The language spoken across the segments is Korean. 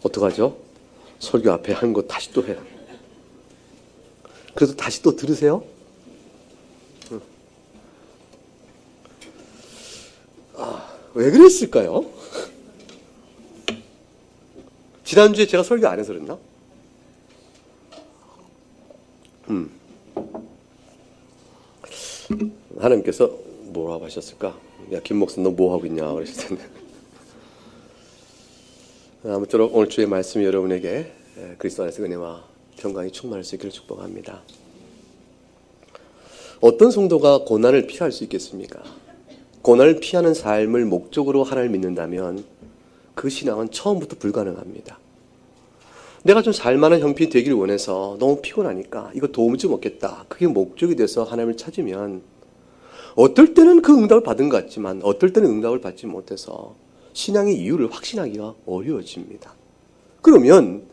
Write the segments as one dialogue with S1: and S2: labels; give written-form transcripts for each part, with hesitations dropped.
S1: 어떡하죠? 설교 앞에 한 거 다시 또 해요. 그래서 다시 또 들으세요. 왜 그랬을까요? 지난주에 제가 설교 안 해서 그랬나? 하나님께서 뭐라고 하셨을까? 야, 김 목사 너 뭐 하고 있냐? 그러실 텐데. 아무쪼록 오늘 주의 말씀이 여러분에게 그리스도 안에서 은혜와 평강이 충만할 수 있기를 축복합니다. 어떤 성도가 고난을 피할 수 있겠습니까? 고난을 피하는 삶을 목적으로 하나님을 믿는다면 그 신앙은 처음부터 불가능합니다. 내가 좀 살만한 형편이 되기를 원해서 너무 피곤하니까 이거 도움 좀 얻겠다. 그게 목적이 돼서 하나님을 찾으면 어떨 때는 그 응답을 받은 것 같지만 어떨 때는 응답을 받지 못해서 신앙의 이유를 확신하기가 어려워집니다. 그러면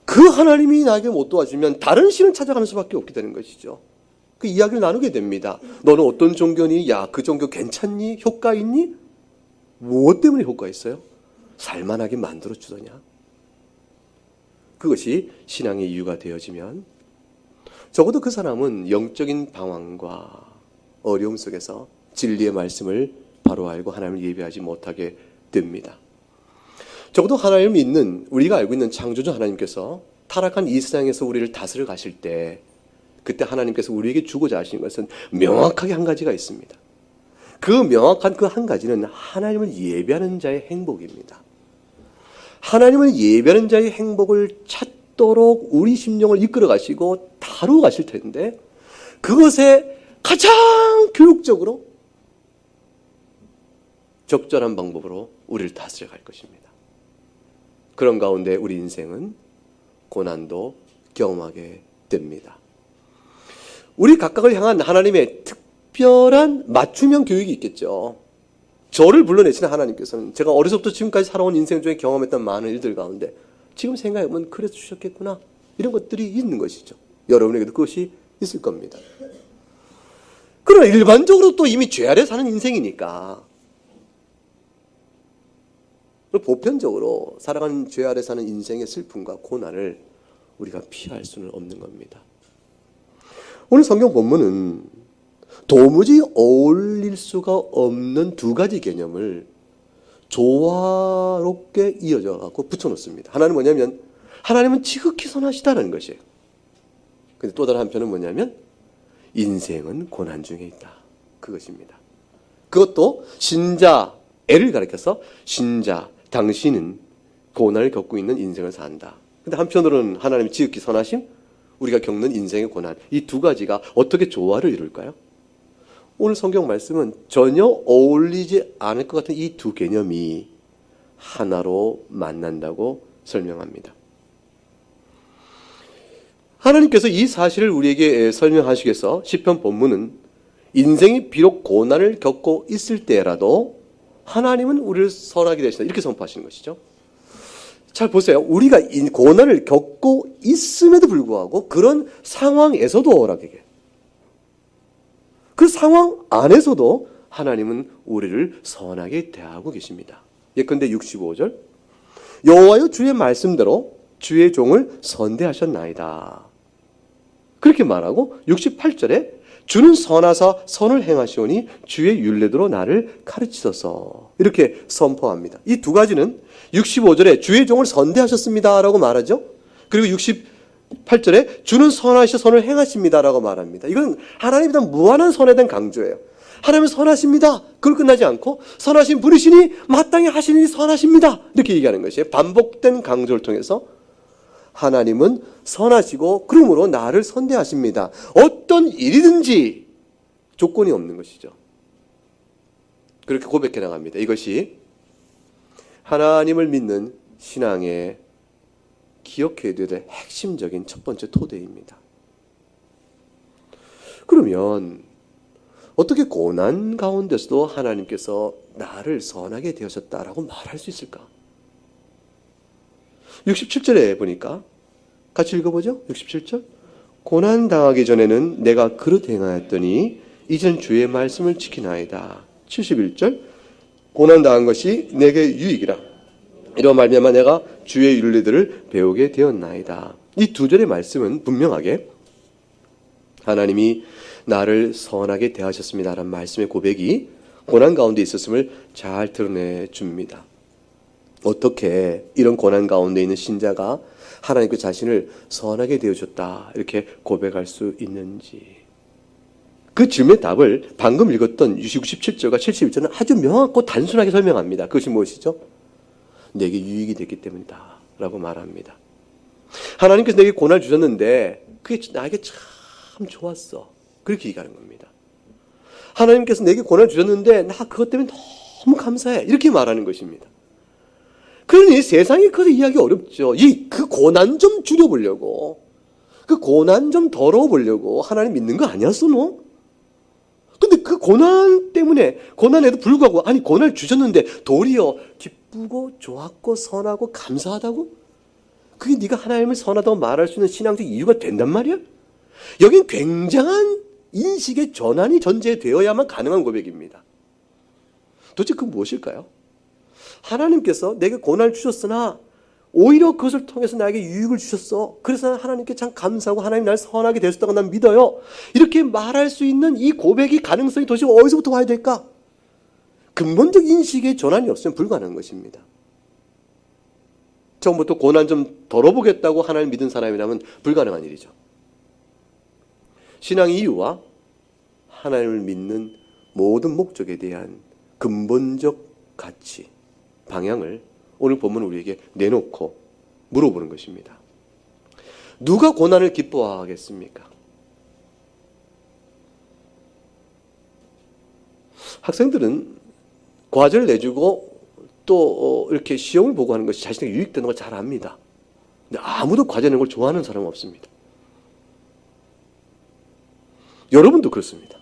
S1: 그 하나님이 나에게 못 도와주면 다른 신을 찾아가는 수밖에 없게 되는 것이죠. 그 이야기를 나누게 됩니다. 너는 어떤 종교니? 야, 그 종교 괜찮니? 효과 있니? 무엇 때문에 효과 있어요? 살만하게 만들어 주더냐? 그것이 신앙의 이유가 되어지면 적어도 그 사람은 영적인 방황과 어려움 속에서 진리의 말씀을 바로 알고 하나님을 예배하지 못하게 됩니다. 적어도 하나님을 믿는 우리가 알고 있는 창조주 하나님께서 타락한 이 세상에서 우리를 다스려 가실 때 그때 하나님께서 우리에게 주고자 하시는 것은 명확하게 한 가지가 있습니다. 그 명확한 그 한 가지는 하나님을 예배하는 자의 행복입니다. 하나님을 예배하는 자의 행복을 찾도록 우리 심령을 이끌어 가시고 다루어 가실 텐데 그것에 가장 교육적으로 적절한 방법으로 우리를 다스려 갈 것입니다. 그런 가운데 우리 인생은 고난도 경험하게 됩니다. 우리 각각을 향한 하나님의 특별한 맞춤형 교육이 있겠죠. 저를 불러내시는 하나님께서는 제가 어려서부터 지금까지 살아온 인생 중에 경험했던 많은 일들 가운데 지금 생각해보면 그래서 주셨겠구나 이런 것들이 있는 것이죠. 여러분에게도 그것이 있을 겁니다. 그러나 일반적으로 또 이미 죄 아래 사는 인생이니까 보편적으로 살아가는 죄 아래 사는 인생의 슬픔과 고난을 우리가 피할 수는 없는 겁니다. 오늘 성경 본문은 도무지 어울릴 수가 없는 두 가지 개념을 조화롭게 이어져 갖고 붙여놓습니다. 하나는 뭐냐면 하나님은 지극히 선하시다는 것이에요. 근데 또 다른 한편은 뭐냐면 인생은 고난 중에 있다. 그것입니다. 그것도 신자, 애를 가리켜서 신자, 당신은 고난을 겪고 있는 인생을 산다. 근데 한편으로는 하나님이 지극히 선하심, 우리가 겪는 인생의 고난, 이 두 가지가 어떻게 조화를 이룰까요? 오늘 성경 말씀은 전혀 어울리지 않을 것 같은 이 두 개념이 하나로 만난다고 설명합니다. 하나님께서 이 사실을 우리에게 설명하시기 위해서 시편 본문은 인생이 비록 고난을 겪고 있을 때라도 하나님은 우리를 선하게 되신다 이렇게 선포하시는 것이죠. 잘 보세요. 우리가 고난을 겪고 있음에도 불구하고 그런 상황에서도 허락하게 그 상황 안에서도 하나님은 우리를 선하게 대하고 계십니다. 예컨대 65절 여호와여 주의 말씀대로 주의 종을 선대하셨나이다. 그렇게 말하고 68절에 주는 선하사 선을 행하시오니 주의 율례대로 나를 가르치소서 이렇게 선포합니다. 이 두 가지는 65절에 주의 종을 선대하셨습니다 라고 말하죠. 그리고 68절에 주는 선하시어 선을 행하십니다 라고 말합니다. 이건 하나님에 대한 무한한 선에 대한 강조예요. 하나님은 선하십니다. 그걸 끝나지 않고 선하신 분이시니 마땅히 하시니 선하십니다 이렇게 얘기하는 것이에요. 반복된 강조를 통해서 하나님은 선하시고 그러므로 나를 선대하십니다. 어떤 일이든지 조건이 없는 것이죠. 그렇게 고백해 나갑니다. 이것이 하나님을 믿는 신앙의 기억해야 될 핵심적인 첫 번째 토대입니다. 그러면 어떻게 고난 가운데서도 하나님께서 나를 선하게 되셨다라고 말할 수 있을까? 67절에 보니까 같이 읽어보죠. 67절 고난 당하기 전에는 내가 그릇 행하였더니 이젠 주의 말씀을 지키나이다. 71절 고난 당한 것이 내게 유익이라 이로 말미암아 내가 주의 윤리들을 배우게 되었나이다. 이 두 절의 말씀은 분명하게 하나님이 나를 선하게 대하셨습니다라는 말씀의 고백이 고난 가운데 있었음을 잘 드러내 줍니다. 어떻게 이런 고난 가운데 있는 신자가 하나님 그 자신을 선하게 되어줬다 이렇게 고백할 수 있는지, 그 질문의 답을 방금 읽었던 67절과 71절은 아주 명확고 단순하게 설명합니다. 그것이 무엇이죠? 내게 유익이 됐기 때문이다 라고 말합니다. 하나님께서 내게 고난을 주셨는데 그게 나에게 참 좋았어, 그렇게 얘기하는 겁니다. 하나님께서 내게 고난을 주셨는데 나 그것 때문에 너무 감사해, 이렇게 말하는 것입니다. 그러니 세상에 그것을 이해하기 어렵죠. 그 고난 좀 줄여보려고, 그 고난 좀 덜어보려고 하나님 믿는 거 아니었어 너? 근데 그 고난 때문에, 고난에도 불구하고, 아니 고난을 주셨는데 도리어 기쁘고 좋았고 선하고 감사하다고? 그게 네가 하나님을 선하다고 말할 수 있는 신앙적 이유가 된단 말이야? 여긴 굉장한 인식의 전환이 전제되어야만 가능한 고백입니다. 도대체 그 무엇일까요? 하나님께서 내게 고난을 주셨으나 오히려 그것을 통해서 나에게 유익을 주셨어. 그래서 난 하나님께 참 감사하고 하나님 나를 선하게 되셨다고 난 믿어요. 이렇게 말할 수 있는 이 고백이 가능성이 도대체 어디서부터 와야 될까? 근본적 인식의 전환이 없으면 불가능한 것입니다. 처음부터 고난 좀 덜어보겠다고 하나님 믿은 사람이라면 불가능한 일이죠. 신앙의 이유와 하나님을 믿는 모든 목적에 대한 근본적 가치, 방향을 오늘 본문은 우리에게 내놓고 물어보는 것입니다. 누가 고난을 기뻐하겠습니까? 학생들은 과제를 내주고 또 이렇게 시험을 보고 하는 것이 자신에게 유익되는 걸 잘 압니다. 근데 아무도 과제 내는 걸 좋아하는 사람은 없습니다. 여러분도 그렇습니다.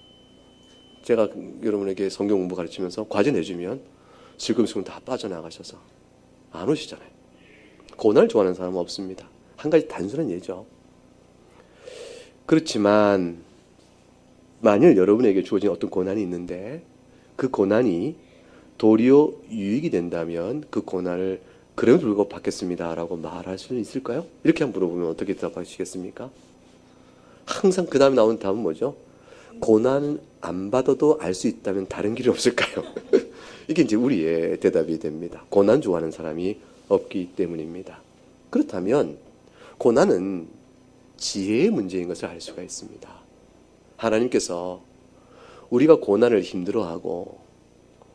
S1: 제가 여러분에게 성경 공부 가르치면서 과제 내주면 슬금슬금 다 빠져나가셔서 안 오시잖아요. 고난을 좋아하는 사람은 없습니다. 한 가지 단순한 예죠. 그렇지만 만일 여러분에게 주어진 어떤 고난이 있는데 그 고난이 도리어 유익이 된다면 그 고난을 그래도 불구하고 받겠습니다라고 말할 수는 있을까요? 이렇게 한번 물어보면 어떻게 대답하시겠습니까? 항상 그 다음에 나오는 답은 뭐죠? 고난 안 받아도 알 수 있다면 다른 길이 없을까요? 이게 이제 우리의 대답이 됩니다. 고난 좋아하는 사람이 없기 때문입니다. 그렇다면 고난은 지혜의 문제인 것을 알 수가 있습니다. 하나님께서 우리가 고난을 힘들어하고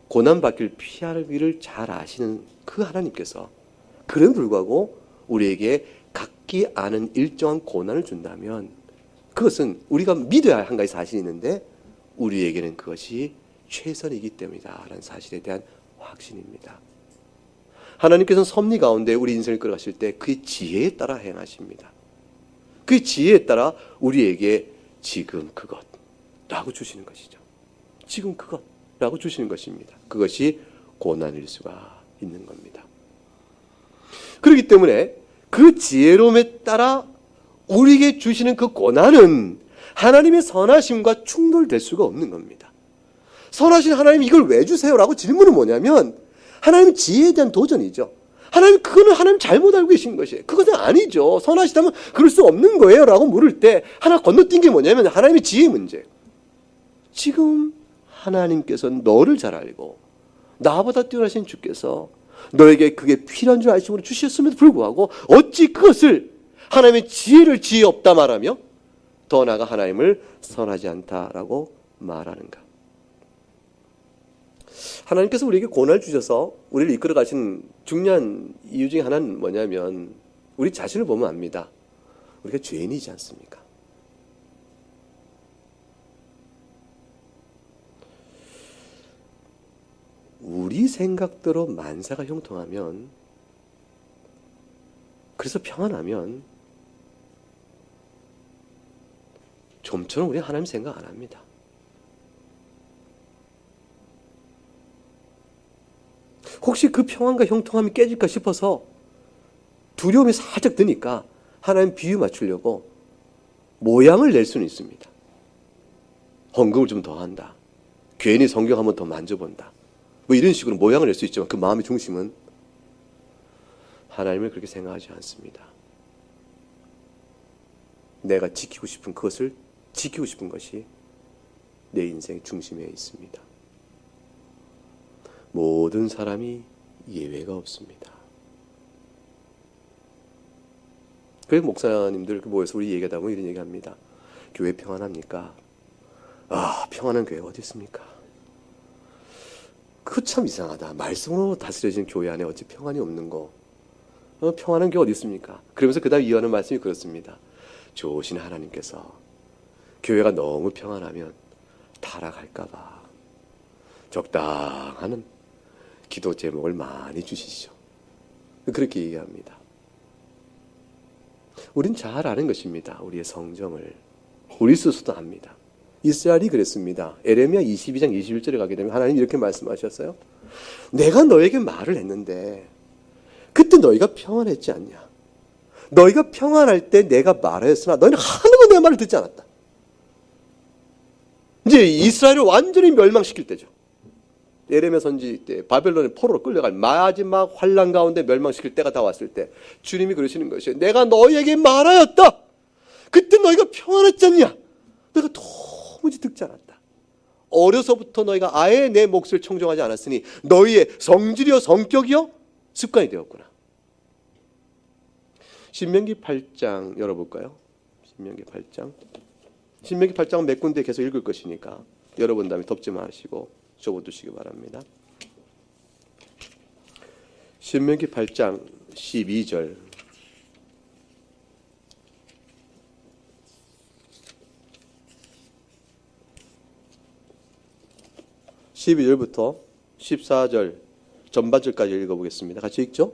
S1: 고난받기를 피할 길을 잘 아시는 그 하나님께서 그럼에도 불구하고 우리에게 각기 아는 일정한 고난을 준다면 그것은 우리가 믿어야 할 한 가지 사실이 있는데 우리에게는 그것이 최선이기 때문이다 라는 사실에 대한 확신입니다. 하나님께서는 섭리 가운데 우리 인생을 끌어가실 때 그의 지혜에 따라 행하십니다. 그의 지혜에 따라 우리에게 지금 그것라고 주시는 것이죠. 지금 그것라고 주시는 것입니다. 그것이 고난일 수가 있는 겁니다. 그렇기 때문에 그 지혜로움에 따라 우리에게 주시는 그 고난은 하나님의 선하심과 충돌될 수가 없는 겁니다. 선하신 하나님 이걸 왜 주세요라고 질문은 뭐냐면 하나님의 지혜에 대한 도전이죠. 그거는 하나님 잘못 알고 계신 것이에요. 그것은 아니죠. 선하시다면 그럴 수 없는 거예요 라고 물을 때 하나 건너뛴 게 뭐냐면 하나님의 지혜의 문제. 지금 하나님께서 너를 잘 알고 나보다 뛰어나신 주께서 너에게 그게 필요한 줄 아심으로 주셨음에도 불구하고 어찌 그것을 하나님의 지혜를 지혜 없다 말하며 더 나아가 하나님을 선하지 않다라고 말하는가? 하나님께서 우리에게 고난을 주셔서 우리를 이끌어 가신 중요한 이유 중에 하나는 뭐냐면 우리 자신을 보면 압니다. 우리가 죄인이지 않습니까? 우리 생각대로 만사가 형통하면, 그래서 평안하면 좀처럼 우리 하나님 생각 안 합니다. 혹시 그 평안과 형통함이 깨질까 싶어서 두려움이 살짝 드니까 하나님 비유 맞추려고 모양을 낼 수는 있습니다. 헌금을 좀 더 한다. 괜히 성경 한번 더 만져본다. 뭐 이런 식으로 모양을 낼 수 있지만 그 마음의 중심은 하나님을 그렇게 생각하지 않습니다. 내가 지키고 싶은 그것을 지키고 싶은 것이 내 인생의 중심에 있습니다. 모든 사람이 예외가 없습니다. 그래서 목사님들 모여서 우리 얘기하다 보면 이런 얘기합니다. 교회 평안합니까? 평안한 교회가 어디 있습니까? 그거 참 이상하다. 말씀으로 다스려진 교회 안에 어찌 평안이 없는 거. 평안한 교회 어디 있습니까? 그러면서 그 다음 이어하는 말씀이 그렇습니다. 좋으신 하나님께서 교회가 너무 평안하면 타락할까봐 적당한 기도 제목을 많이 주시죠. 그렇게 얘기합니다. 우린 잘 아는 것입니다. 우리의 성정을. 우리 스스로도 압니다. 이스라엘이 그랬습니다. 에레미야 22장 21절에 가게 되면 하나님 이렇게 말씀하셨어요. 내가 너에게 말을 했는데 그때 너희가 평안했지 않냐? 너희가 평안할 때 내가 말하였으나 너희는 하나도 내 말을 듣지 않았다. 이제 이스라엘을 완전히 멸망시킬 때죠. 예레미야 선지 때 바벨론의 포로로 끌려갈 마지막 환난 가운데 멸망시킬 때가 다 왔을 때 주님이 그러시는 것이에요. 내가 너희에게 말하였다. 그때 너희가 평안했지 않냐? 너희가 도무지 듣지 않았다. 어려서부터 너희가 아예 내 몫을 청정하지 않았으니 너희의 성질이요 성격이요 습관이 되었구나. 신명기 8장 열어볼까요? 신명기 8장. 신명기 8장은 몇 군데 계속 읽을 것이니까 열어본 다음에 덮지 마시고 접어두시기 바랍니다. 신명기 8장 12절. (12절부터) (14절) 전반절까지 읽어보겠습니다. 같이 읽죠.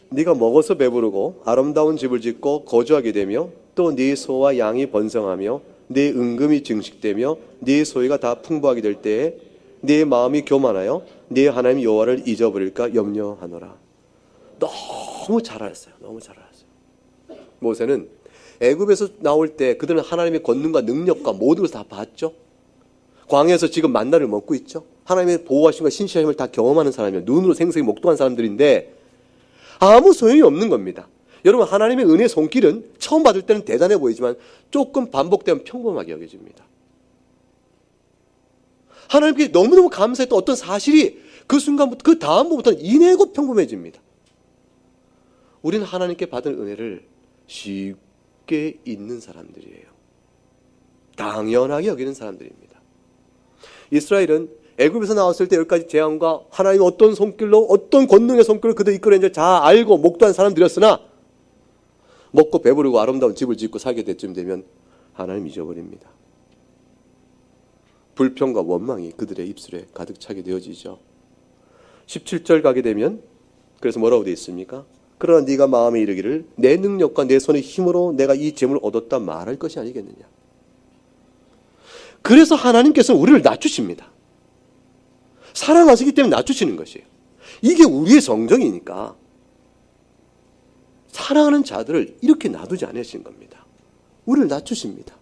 S1: 네가 먹어서 배부르고 아름다운 집을 짓고 거주하게 되며 또 네 소와 양이 번성하며 네 은금이 증식되며 네 소유가 다 풍부하게 될 때에 네 마음이 교만하여 네 하나님 여호와를 잊어버릴까 염려하노라. 너무 잘 알았어요. 너무 잘 알았어요. 모세는 애굽에서 나올 때 그들은 하나님의 권능과 능력과 모든 것을 다 봤죠. 광야에서 지금 만나를 먹고 있죠. 하나님의 보호하심과 신실하심을 다 경험하는 사람이에요. 눈으로 생생히 목도한 사람들인데 아무 소용이 없는 겁니다. 여러분, 하나님의 은혜의 손길은 처음 받을 때는 대단해 보이지만 조금 반복되면 평범하게 여겨집니다. 하나님께 너무너무 감사했던 어떤 사실이 그 순간부터 그 다음부터는 인해고 평범해집니다. 우리는 하나님께 받은 은혜를 쉽게 잊는 사람들이에요. 당연하게 여기는 사람들입니다. 이스라엘은 애굽에서 나왔을 때 10가지 재앙과 하나님의 어떤 손길로 어떤 권능의 손길로 그들 이끌어낸지 잘 알고 목도한 사람들이었으나 먹고 배부르고 아름다운 집을 짓고 살게 될쯤 되면 하나님 잊어버립니다. 불평과 원망이 그들의 입술에 가득 차게 되어지죠. 17절 가게 되면 그래서 뭐라고 되어 있습니까? 그러나 네가 마음에 이르기를 내 능력과 내 손의 힘으로 내가 이 재물을 얻었다 말할 것이 아니겠느냐. 그래서 하나님께서는 우리를 낮추십니다. 사랑하시기 때문에 낮추시는 것이에요. 이게 우리의 성정이니까 사랑하는 자들을 이렇게 놔두지 않으신 겁니다. 우리를 낮추십니다.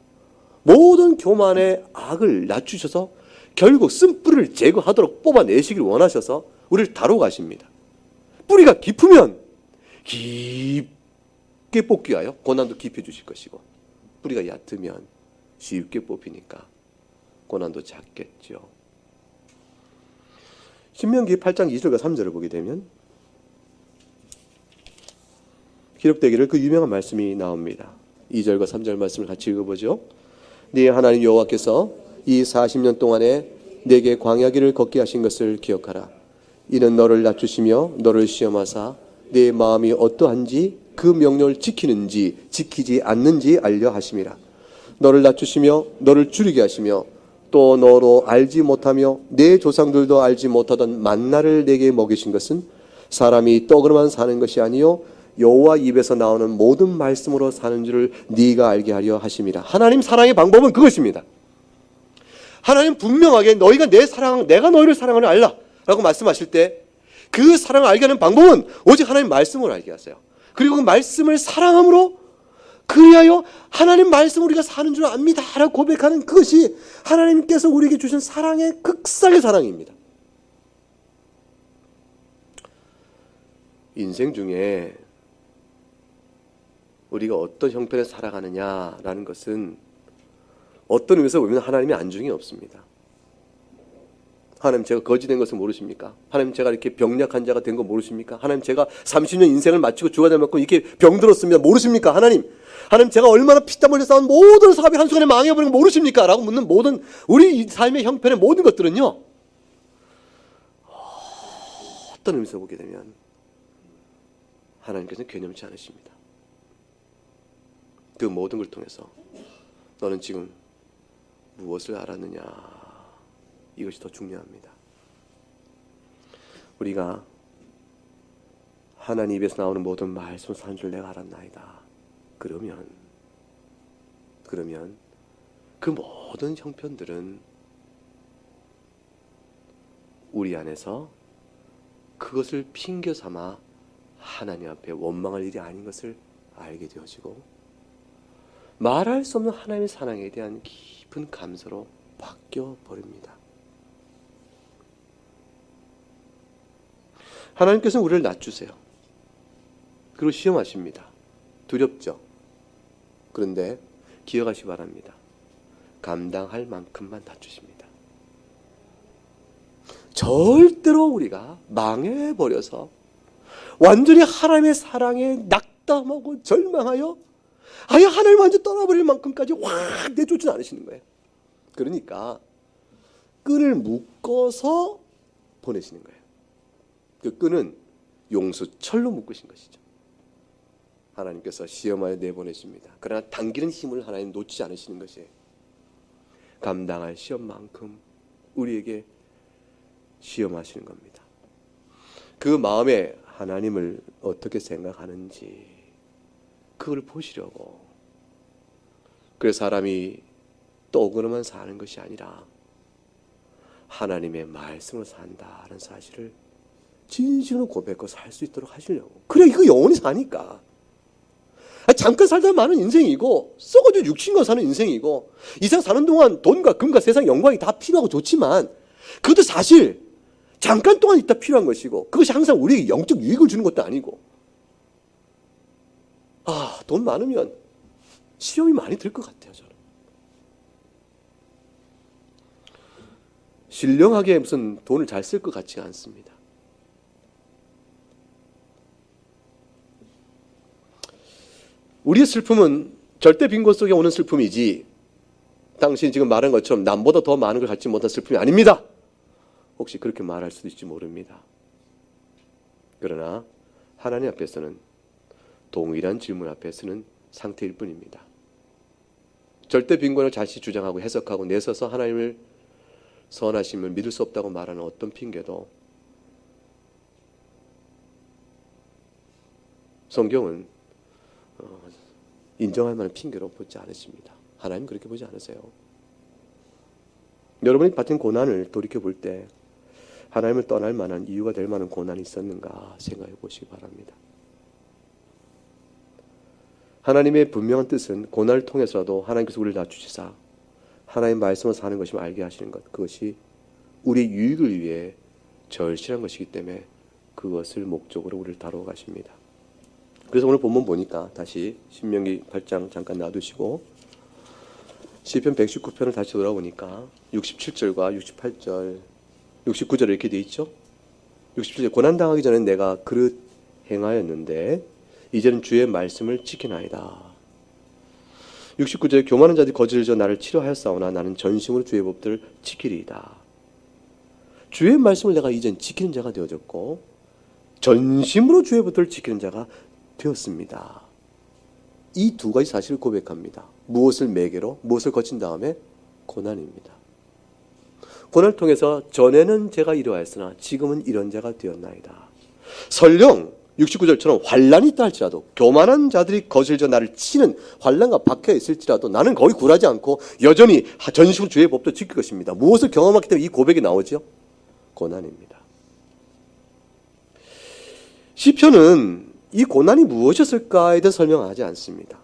S1: 모든 교만의 악을 낮추셔서 결국 쓴뿌리를 제거하도록 뽑아내시길 원하셔서 우리를 다루고 가십니다. 뿌리가 깊으면 깊게 뽑기 위하여 고난도 깊여 주실 것이고 뿌리가 얕으면 쉽게 뽑히니까 고난도 작겠죠. 신명기 8장 2절과 3절을 보게 되면 기록되기를 그 유명한 말씀이 나옵니다. 2절과 3절 말씀을 같이 읽어보죠. 네 하나님 여호와께서 이 40년 동안에 내게 광야길을 걷게 하신 것을 기억하라. 이는 너를 낮추시며 너를 시험하사 네 마음이 어떠한지 그 명령을 지키는지 지키지 않는지 알려 하심이라. 너를 낮추시며 너를 줄이게 하시며 또 너로 알지 못하며 내 조상들도 알지 못하던 만나를 내게 먹이신 것은 사람이 떡으로만 사는 것이 아니요 여호와 입에서 나오는 모든 말씀으로 사는 줄을 네가 알게 하려 하심이라. 하나님 사랑의 방법은 그것입니다. 하나님 분명하게 너희가 내가 너희를 사랑하는 알라 라고 말씀하실 때 그 사랑을 알게 하는 방법은 오직 하나님 말씀을 알게 하세요. 그리고 그 말씀을 사랑함으로 그리하여 하나님 말씀 우리가 사는 줄 압니다 라고 고백하는 그것이 하나님께서 우리에게 주신 사랑의 극상의 사랑입니다. 인생 중에 우리가 어떤 형편에 살아가느냐라는 것은 어떤 의미에서 보면 하나님의 안중이 없습니다. 하나님 제가 거지된 것을 모르십니까? 하나님 제가 이렇게 병약한 자가 된 거 모르십니까? 하나님 제가 30년 인생을 마치고 주가 되었고 이렇게 병들었습니다. 모르십니까? 하나님 제가 얼마나 피땀 흘려 쌓은 모든 사업이 한순간에 망해버린 거 모르십니까? 라고 묻는 모든 우리 삶의 형편의 모든 것들은요, 어떤 의미에서 보게 되면 하나님께서는 괴념치 않으십니다. 그 모든 걸 통해서 너는 지금 무엇을 알았느냐, 이것이 더 중요합니다. 우리가 하나님 입에서 나오는 모든 말씀을 사는 줄 내가 알았나이다. 그러면 그 모든 형편들은 우리 안에서 그것을 핑계 삼아 하나님 앞에 원망할 일이 아닌 것을 알게 되어지고 말할 수 없는 하나님의 사랑에 대한 깊은 감사로 바뀌어 버립니다. 하나님께서는 우리를 낮추세요. 그리고 시험하십니다. 두렵죠. 그런데 기억하시기 바랍니다. 감당할 만큼만 낮추십니다. 절대로 우리가 망해버려서 완전히 하나님의 사랑에 낙담하고 절망하여 아예 하나님 완전히 떠나버릴 만큼까지 확 내쫓지 않으시는 거예요. 그러니까 끈을 묶어서 보내시는 거예요. 그 끈은 용수철로 묶으신 것이죠. 하나님께서 시험하여 내보내십니다. 그러나 당기는 힘을 하나님 놓지 않으시는 것이에요. 감당할 시험만큼 우리에게 시험하시는 겁니다. 그 마음에 하나님을 어떻게 생각하는지 그걸 보시려고. 그래서 사람이 떡으로만 사는 것이 아니라 하나님의 말씀으로 산다는 사실을 진실로 고백하고 살 수 있도록 하시려고. 그래 이거 영원히 사니까. 잠깐 살다 마는 인생이고 썩어져 육신과 사는 인생이고 이 세상 사는 동안 돈과 금과 세상 영광이 다 필요하고 좋지만 그것도 사실 잠깐 동안 있다 필요한 것이고 그것이 항상 우리에게 영적 유익을 주는 것도 아니고 돈 많으면 시험이 많이 들 것 같아요. 저는 신령하게 무슨 돈을 잘 쓸 것 같지가 않습니다. 우리의 슬픔은 절대 빈곤 속에 오는 슬픔이지 당신이 지금 말한 것처럼 남보다 더 많은 걸 갖지 못한 슬픔이 아닙니다. 혹시 그렇게 말할 수도 있을지 모릅니다. 그러나 하나님 앞에서는 동일한 질문 앞에서는 상태일 뿐입니다. 절대 빈곤을 다시 주장하고 해석하고 내서서 하나님을 선하심을 믿을 수 없다고 말하는 어떤 핑계도 성경은 인정할 만한 핑계로 보지 않으십니다. 하나님 그렇게 보지 않으세요. 여러분이 받은 고난을 돌이켜볼 때 하나님을 떠날 만한 이유가 될 만한 고난이 있었는가 생각해 보시기 바랍니다. 하나님의 분명한 뜻은 고난을 통해서라도 하나님께서 우리를 낮추시사 하나님의 말씀을 사는 것임을 알게 하시는 것, 그것이 우리의 유익을 위해 절실한 것이기 때문에 그것을 목적으로 우리를 다루어 가십니다. 그래서 오늘 본문 보니까 다시 신명기 8장 잠깐 놔두시고 시편 119편을 다시 돌아보니까 67절과 68절 69절에 이렇게 되어 있죠. 67절 고난당하기 전에 내가 그릇 행하였는데 이제는 주의 말씀을 지키나이다. 69절에 교만한 자들이 거짓을 져 나를 치료하였사오나 나는 전심으로 주의 법들을 지키리이다. 주의 말씀을 내가 이젠 지키는 자가 되어졌고 전심으로 주의 법들을 지키는 자가 되었습니다. 이 두 가지 사실을 고백합니다. 무엇을 매개로, 무엇을 거친 다음에 고난입니다. 고난을 통해서 전에는 제가 이러하였으나 지금은 이런 자가 되었나이다. 설령 69절처럼 환란이 있다 할지라도 교만한 자들이 거슬져 나를 치는 환란과 박해가 있을지라도 나는 거기 굴하지 않고 여전히 전심으로 주의 법도 지킬 것입니다. 무엇을 경험했기 때문에 이 고백이 나오죠? 고난입니다. 시편은 이 고난이 무엇이었을까에 대해 설명하지 않습니다.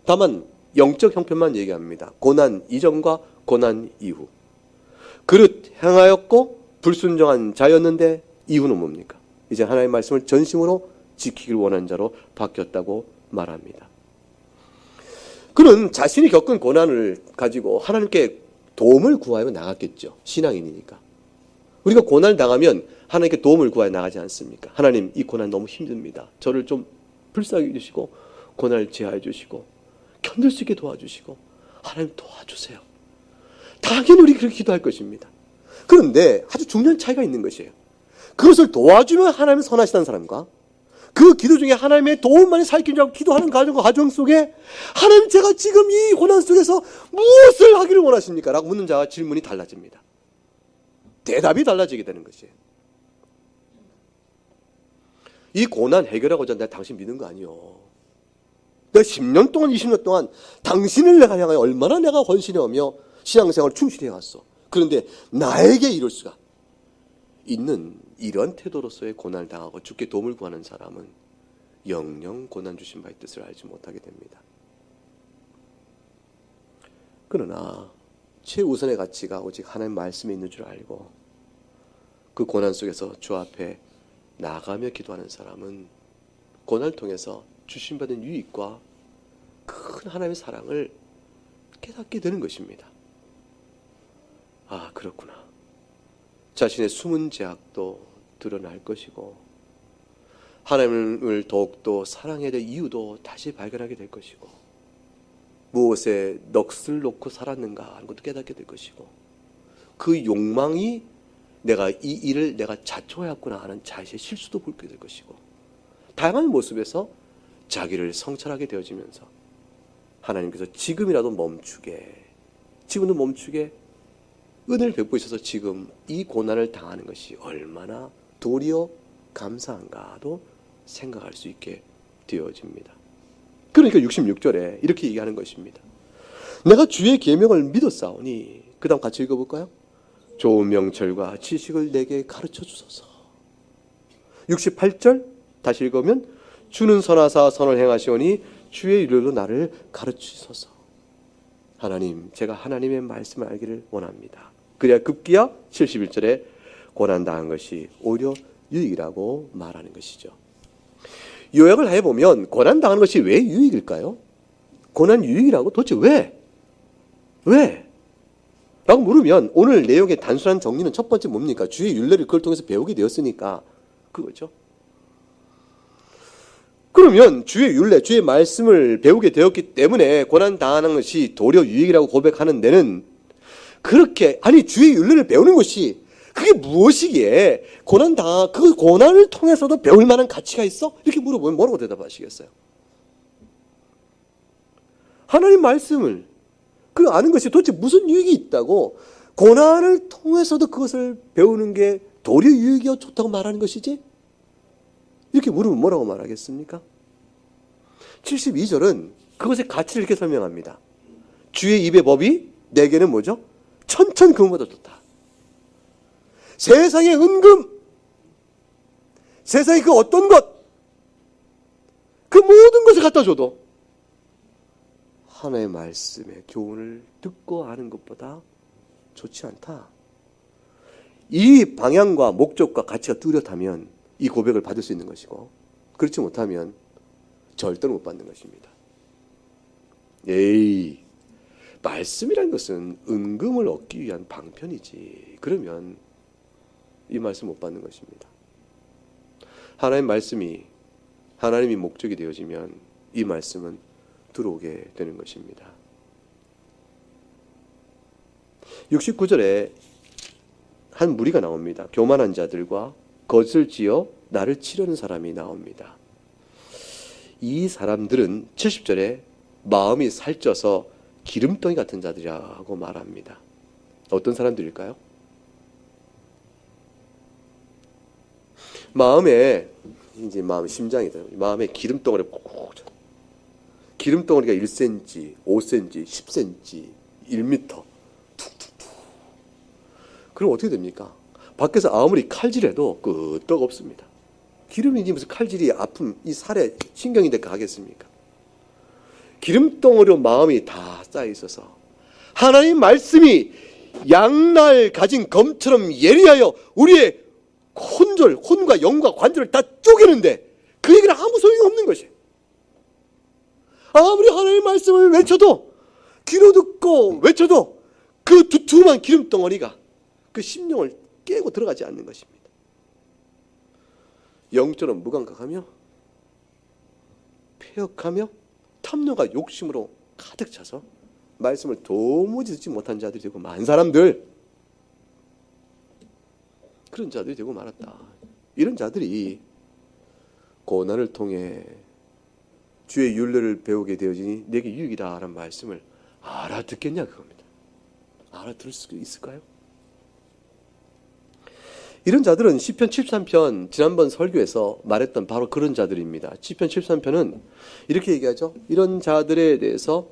S1: 다만 영적 형편만 얘기합니다. 고난 이전과 고난 이후. 그릇 행하였고 불순종한 자였는데 이후는 뭡니까? 이제 하나님의 말씀을 전심으로 지키길 원하는 자로 바뀌었다고 말합니다. 그는 자신이 겪은 고난을 가지고 하나님께 도움을 구하여 나갔겠죠. 신앙인이니까. 우리가 고난을 당하면 하나님께 도움을 구하여 나가지 않습니까? 하나님, 이 고난 너무 힘듭니다. 저를 좀 불쌍히 해주시고 고난을 제하해 주시고 견딜 수 있게 도와주시고 하나님 도와주세요. 당연히 우리 그렇게 기도할 것입니다. 그런데 아주 중요한 차이가 있는 것이에요. 그것을 도와주면 하나님이 선하시다는 사람과 그 기도 중에 하나님의 도움만이 살길 줄 알고 기도하는 과정 속에 하나님, 제가 지금 이 고난 속에서 무엇을 하기를 원하십니까? 라고 묻는 자와 질문이 달라집니다. 대답이 달라지게 되는 것이에요. 이 고난 해결하고자 내가 당신 믿는 거 아니요. 내가 10년 동안 20년 동안 당신을 내가 향하여 얼마나 내가 헌신하며 신앙생활을 충실히 해왔어. 그런데 나에게 이럴 수가 있는 이런 태도로서의 고난을 당하고 주께 도움을 구하는 사람은 영영 고난 주신 바의 뜻을 알지 못하게 됩니다. 그러나 최우선의 가치가 오직 하나님의 말씀에 있는 줄 알고 그 고난 속에서 주 앞에 나가며 기도하는 사람은 고난을 통해서 주신 받은 유익과 큰 하나님의 사랑을 깨닫게 되는 것입니다. 아, 그렇구나. 자신의 숨은 죄악도 드러날 것이고 하나님을 더욱더 사랑해야 될 이유도 다시 발견하게 될 것이고 무엇에 넋을 놓고 살았는가 하는 것도 깨닫게 될 것이고 그 욕망이 내가 이 일을 내가 자초해왔구나 하는 자신의 실수도 보게 될 것이고 다양한 모습에서 자기를 성찰하게 되어지면서 하나님께서 지금도 멈추게 은혜를 베푸셔서 지금 이 고난을 당하는 것이 얼마나 도리어 감사한가도 생각할 수 있게 되어집니다. 그러니까 66절에 이렇게 얘기하는 것입니다. 내가 주의 계명을 믿었사오니, 그 다음 같이 읽어볼까요? 좋은 명철과 지식을 내게 가르쳐 주소서. 68절 다시 읽으면 주는 선하사 선을 행하시오니 주의 일로 나를 가르치소서. 하나님, 제가 하나님의 말씀을 알기를 원합니다. 그래야 급기야 71절에 고난당한 것이 오히려 유익이라고 말하는 것이죠. 요약을 해보면 고난당하는 것이 왜 유익일까요? 고난 유익이라고 도대체 왜? 왜? 라고 물으면 오늘 내용의 단순한 정리는 첫 번째 뭡니까? 주의 율례를 그걸 통해서 배우게 되었으니까 그거죠. 그러면 주의 율례, 주의 말씀을 배우게 되었기 때문에 고난당하는 것이 도리어 유익이라고 고백하는 데는 그렇게, 아니 주의 율례를 배우는 것이 그게 무엇이기에 그 고난을 통해서도 배울 만한 가치가 있어? 이렇게 물어보면 뭐라고 대답하시겠어요? 하나님 말씀을 그 아는 것이 도대체 무슨 유익이 있다고 고난을 통해서도 그것을 배우는 게 도리어 유익이어 좋다고 말하는 것이지? 이렇게 물으면 뭐라고 말하겠습니까? 72절은 그것의 가치를 이렇게 설명합니다. 주의 입의 법이 내게는 뭐죠? 천천금보다 좋다. 세상의 은금, 세상의 그 어떤 것, 그 모든 것을 갖다 줘도 하나님의 말씀의 교훈을 듣고 아는 것보다 좋지 않다. 이 방향과 목적과 가치가 뚜렷하면 이 고백을 받을 수 있는 것이고, 그렇지 못하면 절대로 못 받는 것입니다. 에이, 말씀이란 것은 은금을 얻기 위한 방편이지. 그러면 이 말씀 못 받는 것입니다. 하나님의 말씀이 하나님이 목적이 되어지면 이 말씀은 들어오게 되는 것입니다. 69절에 한 무리가 나옵니다. 교만한 자들과 것을 지어 나를 치려는 사람이 나옵니다. 이 사람들은 70절에 마음이 살쪄서 기름덩이 같은 자들이라고 말합니다. 어떤 사람들일까요? 마음에 이제 심장이다. 마음에 기름덩어리가 콕콕, 기름덩어리가 1cm, 5cm, 10cm, 1m 툭툭툭. 그럼 어떻게 됩니까? 밖에서 아무리 칼질해도 끄떡 없습니다. 기름이지 무슨 칼질이 아픔, 이 살에 신경인데 가겠습니까? 기름덩어리로 마음이 다 쌓여 있어서 하나님 말씀이 양날 가진 검처럼 예리하여 우리의 혼과 영과 관절을 다 쪼개는데 그 얘기는 아무 소용이 없는 것이에요. 아무리 하나님의 말씀을 외쳐도, 귀로 듣고 외쳐도 그 두툼한 기름덩어리가 그 심령을 깨고 들어가지 않는 것입니다. 영적으로 무감각하며 폐역하며 탐욕과 욕심으로 가득 차서 말씀을 도무지 듣지 못한 자들이 되고 많은 사람들, 그런 자들이 되고 말았다. 이런 자들이 고난을 통해 주의 율례를 배우게 되어지니 내게 유익이다 라는 말씀을 알아듣겠냐 그겁니다. 알아들을 수 있을까요? 이런 자들은 시편 73편 지난번 설교에서 말했던 바로 그런 자들입니다. 시편 73편은 이렇게 얘기하죠. 이런 자들에 대해서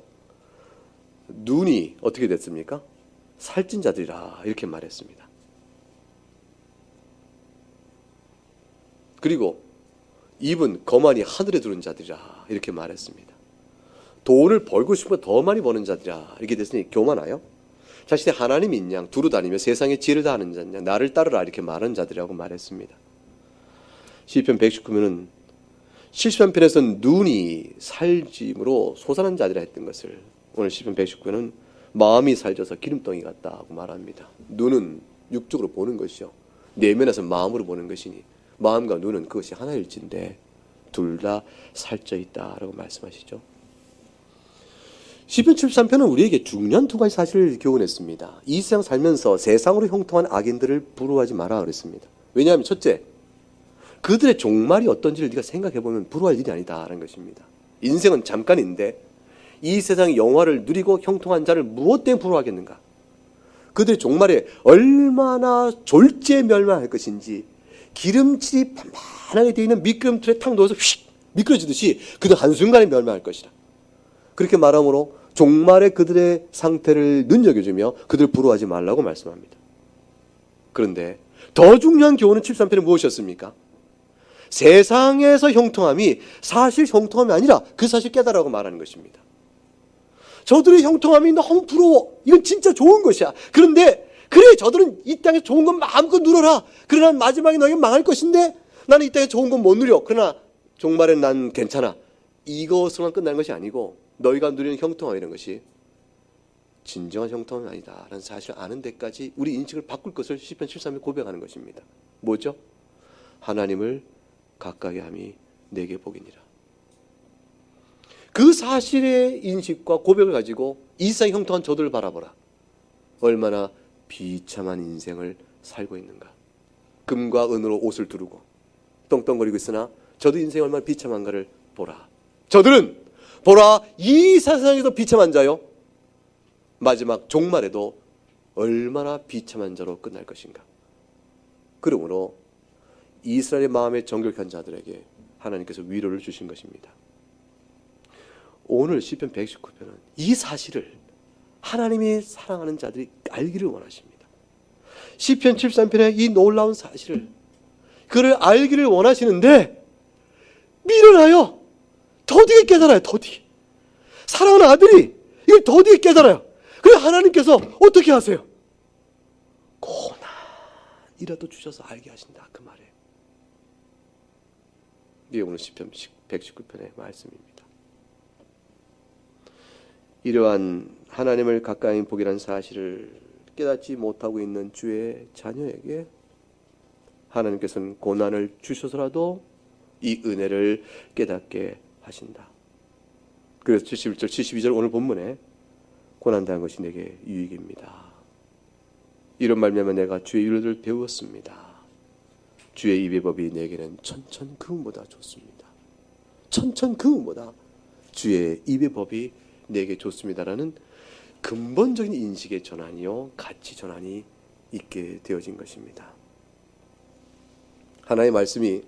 S1: 눈이 어떻게 됐습니까? 살찐 자들이라 이렇게 말했습니다. 그리고 입은 거만이 하늘에 두른 자들이라 이렇게 말했습니다. 돈을 벌고 싶으면 더 많이 버는 자들이라 이렇게 됐으니 교만하여 자신의 하나님이 있냐 두루 다니며 세상의 지혜를 다하는 자냐 나를 따르라 이렇게 말하는 자들이라고 말했습니다. 시편 119편은 73편에서는 눈이 살짐으로 솟아난 자들이라 했던 것을 오늘 시편 119편은 마음이 살쪄서 기름덩이 같다고 말합니다. 눈은 육적으로 보는 것이요 내면에서 마음으로 보는 것이니 마음과 눈은 그것이 하나일진데 둘 다 살쪄 있다라고 말씀하시죠. 시편 73편은 우리에게 중요한 두 가지 사실을 교훈했습니다. 이 세상 살면서 세상으로 형통한 악인들을 부러워하지 마라 그랬습니다. 왜냐하면 첫째, 그들의 종말이 어떤지를 네가 생각해보면 부러워할 일이 아니다라는 것입니다. 인생은 잠깐인데 이 세상의 영화를 누리고 형통한 자를 무엇 때문에 부러워하겠는가? 그들의 종말에 얼마나 졸지에 멸망할 것인지 기름칠이 반반하게 되어 있는 미끄럼틀에 탁 넣어서 휙 미끄러지듯이 그들 한순간에 멸망할 것이라. 그렇게 말함으로 종말에 그들의 상태를 눈여겨주며 그들을 부러워하지 말라고 말씀합니다. 그런데 더 중요한 교훈은 73편에 무엇이었습니까? 세상에서 형통함이 사실 형통함이 아니라 그 사실 깨달으라고 말하는 것입니다. 저들의 형통함이 너무 부러워. 이건 진짜 좋은 것이야. 그런데 그래 저들은 이 땅에 좋은 건 마음껏 누려라. 그러나 마지막에 너희가 망할 것인데 나는 이 땅에 좋은 건 못 누려. 그러나 종말엔 난 괜찮아. 이것으로만 끝나는 것이 아니고 너희가 누리는 형통함 이런 것이 진정한 형통함이 아니다 라는 사실을 아는 데까지 우리 인식을 바꿀 것을 시편 73에 고백하는 것입니다. 뭐죠? 하나님을 가까이 함이 내게 복이니라. 그 사실의 인식과 고백을 가지고 이 세상의 형통한 저들을 바라보라. 얼마나 비참한 인생을 살고 있는가. 금과 은으로 옷을 두르고 떵떵거리고 있으나 저도 인생이 얼마나 비참한가를 보라. 저들은 보라 이 세상에도 비참한 자요 마지막 종말에도 얼마나 비참한 자로 끝날 것인가. 그러므로 이스라엘의 마음에 정결한 자들에게 하나님께서 위로를 주신 것입니다. 오늘 시편 119편은 이 사실을 하나님이 사랑하는 자들이 알기를 원하십니다. 시편 73편의 이 놀라운 사실을 그를 알기를 원하시는데 미련하여 더디게 깨달아요. 더디게. 사랑하는 아들이 이걸 더디게 깨달아요. 그래 하나님께서 어떻게 하세요? 고난이라도 주셔서 알게 하신다 그 말이에요. 이게 오늘 시편 119편의 말씀입니다. 이러한 하나님을 가까이 보기란 사실을 깨닫지 못하고 있는 주의 자녀에게 하나님께서는 고난을 주셔서라도 이 은혜를 깨닫게 하신다. 그래서 71절, 72절 오늘 본문에 고난당한 것이 내게 유익입니다. 이런 말미암아 내가 주의 율례를 배웠습니다. 주의 입의 법이 내게는 천천금보다 좋습니다. 천천금보다 주의 입의 법이 내게 좋습니다라는 근본적인 인식의 전환이요 가치 전환이 있게 되어진 것입니다. 하나의 말씀이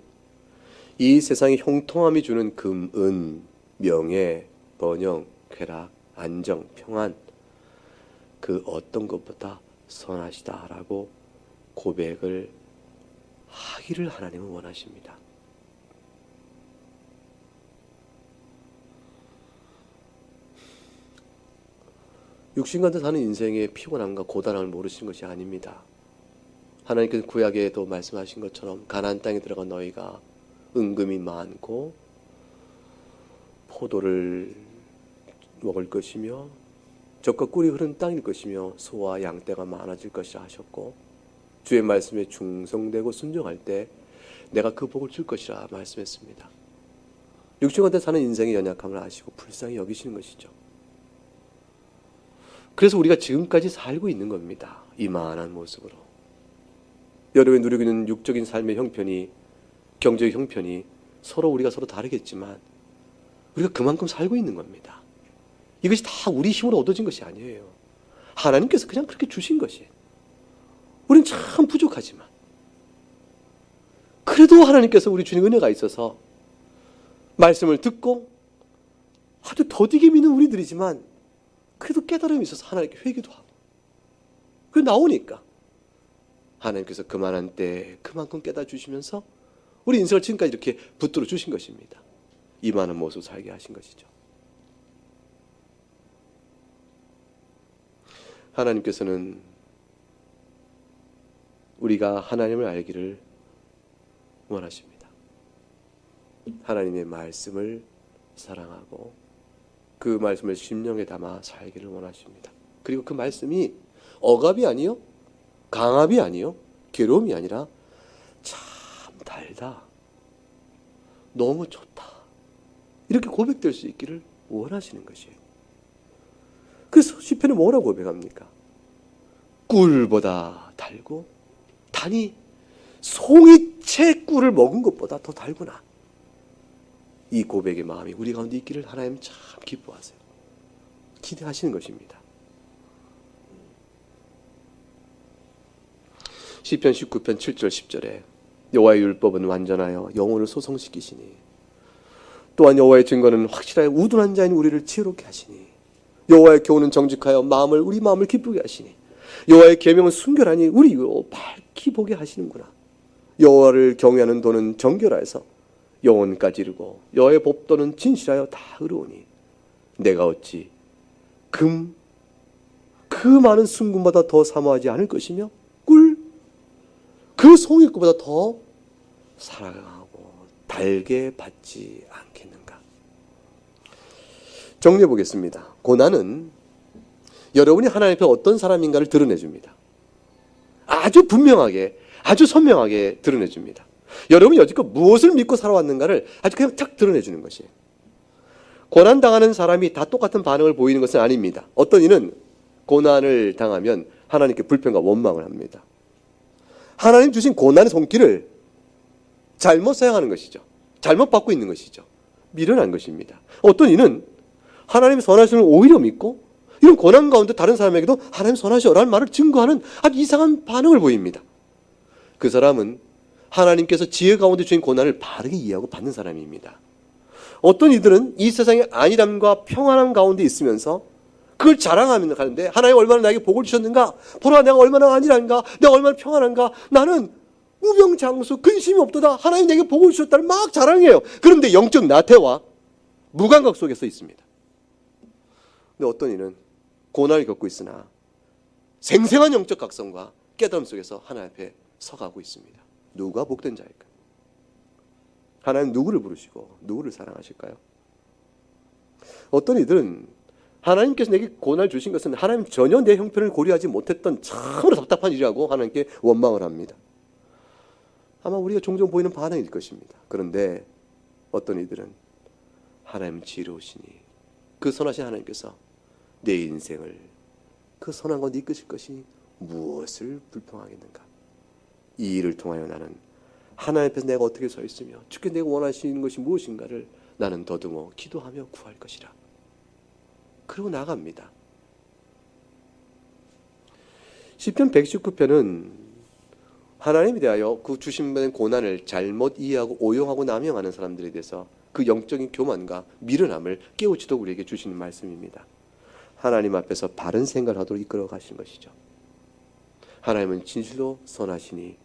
S1: 이 세상의 형통함이 주는 금, 은, 명예, 번영, 쾌락, 안정, 평안 그 어떤 것보다 선하시다라고 고백을 하기를 하나님은 원하십니다. 육신 가운데 사는 인생의 피곤함과 고단함을 모르시는 것이 아닙니다. 하나님께서 구약에도 말씀하신 것처럼 가나안 땅에 들어간 너희가 은금이 많고 포도를 먹을 것이며 젖과 꿀이 흐르는 땅일 것이며 소와 양떼가 많아질 것이라 하셨고 주의 말씀에 충성되고 순종할 때 내가 그 복을 줄 것이라 말씀했습니다. 육신 가운데 사는 인생의 연약함을 아시고 불쌍히 여기시는 것이죠. 그래서 우리가 지금까지 살고 있는 겁니다. 이만한 모습으로. 여러분이 누리고 있는 육적인 삶의 형편이, 경제의 형편이 우리가 서로 다르겠지만 우리가 그만큼 살고 있는 겁니다. 이것이 다 우리 힘으로 얻어진 것이 아니에요. 하나님께서 그냥 그렇게 주신 것이. 우리는 참 부족하지만 그래도 하나님께서 우리 주신 은혜가 있어서 말씀을 듣고 아주 더디게 믿는 우리들이지만 그래도 깨달음이 있어서 하나님께 회개도 하고 그 나오니까 하나님께서 그만한 때 그만큼 깨달아 주시면서 우리 인생을 지금까지 이렇게 붙들어 주신 것입니다. 이만한 모습 살게 하신 것이죠. 하나님께서는 우리가 하나님을 알기를 원하십니다. 하나님의 말씀을 사랑하고 그 말씀을 심령에 담아 살기를 원하십니다. 그리고 그 말씀이 억압이 아니요, 강압이 아니요, 괴로움이 아니라 참 달다, 너무 좋다, 이렇게 고백될 수 있기를 원하시는 것이에요. 그래서 시편에 뭐라고 고백합니까? 꿀보다 달고 단이 송이채 꿀을 먹은 것보다 더 달구나. 이 고백의 마음이 우리 가운데 있기를 하나님 참 기뻐하세요. 기대하시는 것입니다. 시편 19편 7절 10절에 여호와의 율법은 완전하여 영혼을 소성시키시니 또한 여호와의 증거는 확실하여 우둔한 자인 우리를 지혜롭게 하시니 여호와의 교훈은 정직하여 우리 마음을 기쁘게 하시니 여호와의 계명은 순결하니 우리로 밝히 보게 하시는구나. 여호와를 경외하는 도는 정결하여서 영혼까지 이르고 여호와의 법도는 진실하여 다 의로우니 내가 어찌 그 많은 순금보다 더 사모하지 않을 것이며 그 송이꿀보다 더 사랑하고 달게 받지 않겠는가. 정리해 보겠습니다. 고난은 여러분이 하나님 앞에 어떤 사람인가를 드러내줍니다. 아주 분명하게, 아주 선명하게 드러내줍니다. 여러분이 여지껏 무엇을 믿고 살아왔는가를 아주 그냥 탁 드러내주는 것이에요. 고난당하는 사람이 다 똑같은 반응을 보이는 것은 아닙니다. 어떤 이는 고난을 당하면 하나님께 불평과 원망을 합니다. 하나님 주신 고난의 손길을 잘못 사용하는 것이죠. 잘못 받고 있는 것이죠. 미련한 것입니다. 어떤 이는 하나님의 선하심을 오히려 믿고 이런 고난 가운데 다른 사람에게도 하나님 선하시오라는 말을 증거하는 아주 이상한 반응을 보입니다. 그 사람은 하나님께서 지혜 가운데 주신 고난을 바르게 이해하고 받는 사람입니다. 어떤 이들은 이 세상의 안일함과 평안함 가운데 있으면서 그걸 자랑하면서 가는데 하나님 얼마나 나에게 복을 주셨는가, 보라 내가 얼마나 안일한가, 내가 얼마나 평안한가, 나는 우병장수 근심이 없도다, 하나님 내게 복을 주셨다를 막 자랑해요. 그런데 영적 나태와 무감각 속에 서 있습니다. 근데 어떤 이는 고난을 겪고 있으나 생생한 영적 각성과 깨달음 속에서 하나님 앞에 서가고 있습니다. 누가 복된 자일까? 하나님 누구를 부르시고 누구를 사랑하실까요? 어떤 이들은 하나님께서 내게 고난을 주신 것은 하나님 전혀 내 형편을 고려하지 못했던 참으로 답답한 일이라고 하나님께 원망을 합니다. 아마 우리가 종종 보이는 반응일 것입니다. 그런데 어떤 이들은 하나님 지혜로우시니 그 선하신 하나님께서 내 인생을 그 선한 가운데 이끄실 것이 무엇을 불평하겠는가. 이 일을 통하여 나는 하나님 앞에서 내가 어떻게 서 있으며 주께 내가 원하시는 것이 무엇인가를 나는 더듬어 기도하며 구할 것이라. 그리고 나갑니다. 시편 119편은 하나님에 대하여 그 주신 고난을 잘못 이해하고 오용하고 남용하는 사람들에 대해서 그 영적인 교만과 미련함을 깨우치도록 우리에게 주시는 말씀입니다. 하나님 앞에서 바른 생각을 하도록 이끌어 가시는 것이죠. 하나님은 진실로 선하시니